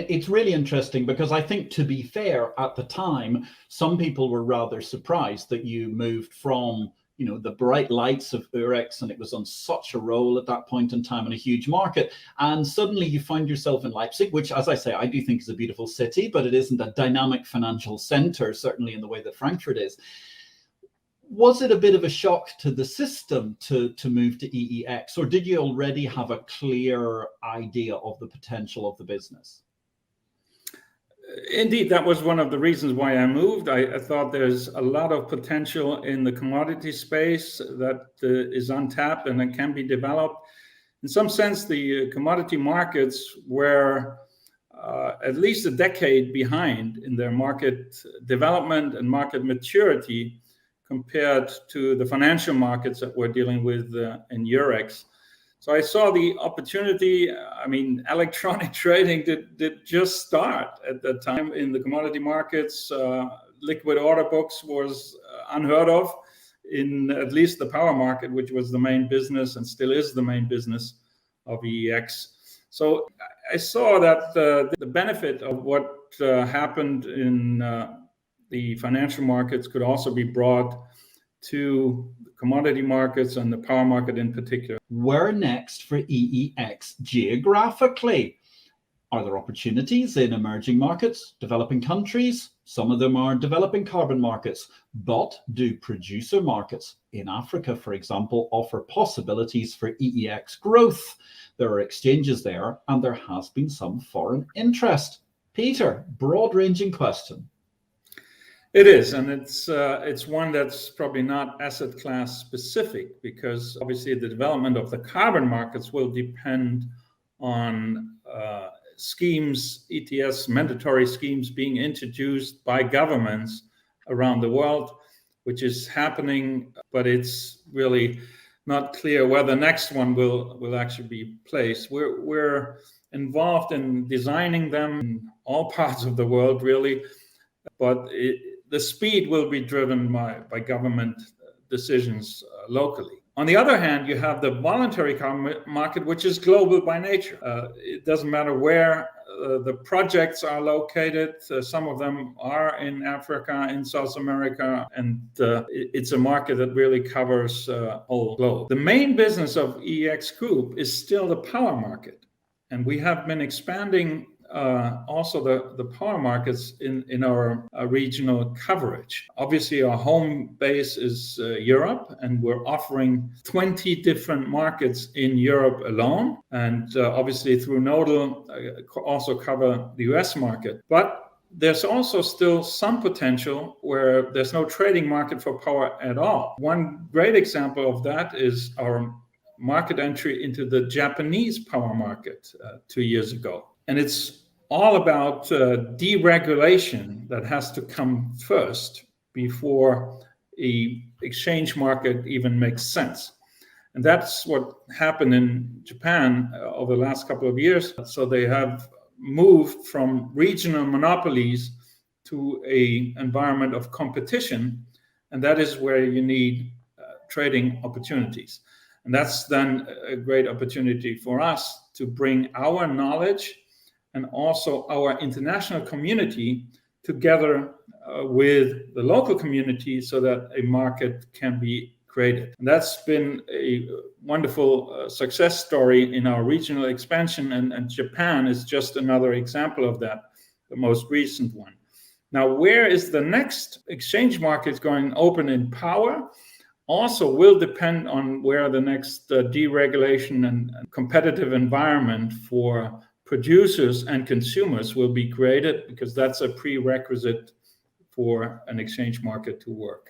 it's really interesting because I think, to be fair, at the time, some people were rather surprised that you moved from, the bright lights of EUREX, and it was on such a roll at that point in time in a huge market. And suddenly you find yourself in Leipzig, which, as I say, I do think is a beautiful city, but it isn't a dynamic financial center, certainly in the way that Frankfurt is. Was it a bit of a shock to the system to move to EEX, or did you already have a clear idea of the potential of the business? Indeed, that was one of the reasons why I moved. I thought there's a lot of potential in the commodity space that is untapped and that can be developed. In some sense, the commodity markets were at least a decade behind in their market development and market maturity compared to the financial markets that we're dealing with in EUREX. So I saw the opportunity. I mean, electronic trading did just start at that time in the commodity markets. Liquid order books was unheard of in at least the power market, which was the main business and still is the main business of EEX. So I saw that the benefit of what happened in the financial markets could also be brought to commodity markets and the power market in particular. Where next for EEX geographically? Are there opportunities in emerging markets, developing countries? Some of them are developing carbon markets, but do producer markets in Africa, for example, offer possibilities for EEX growth? There are exchanges there, and there has been some foreign interest. Peter, broad-ranging question. It is, and it's one that's probably not asset class specific, because obviously the development of the carbon markets will depend on schemes, ETS, mandatory schemes being introduced by governments around the world, which is happening, but it's really not clear where the next one will actually be placed. We're involved in designing them in all parts of the world, really, but the speed will be driven by government decisions locally. On the other hand, you have the voluntary carbon market, which is global by nature. It doesn't matter where the projects are located. Some of them are in Africa, in South America, and it's a market that really covers all globe. The main business of EEX Group is still the power market, and we have been expanding also the power markets in our regional coverage. Obviously, our home base is Europe, and we're offering 20 different markets in Europe alone. And obviously, through Nodal, also cover the US market. But there's also still some potential where there's no trading market for power at all. One great example of that is our market entry into the Japanese power market 2 years ago. And it's all about deregulation that has to come first before the exchange market even makes sense. And that's what happened in Japan over the last couple of years. So they have moved from regional monopolies to an environment of competition. And that is where you need trading opportunities. And that's then a great opportunity for us to bring our knowledge and also our international community together with the local community so that a market can be created. And that's been a wonderful success story in our regional expansion, and Japan is just another example of that, the most recent one. Now, where is the next exchange market going open in power? Also will depend on where the next deregulation and competitive environment for producers and consumers will be created, because that's a prerequisite for an exchange market to work.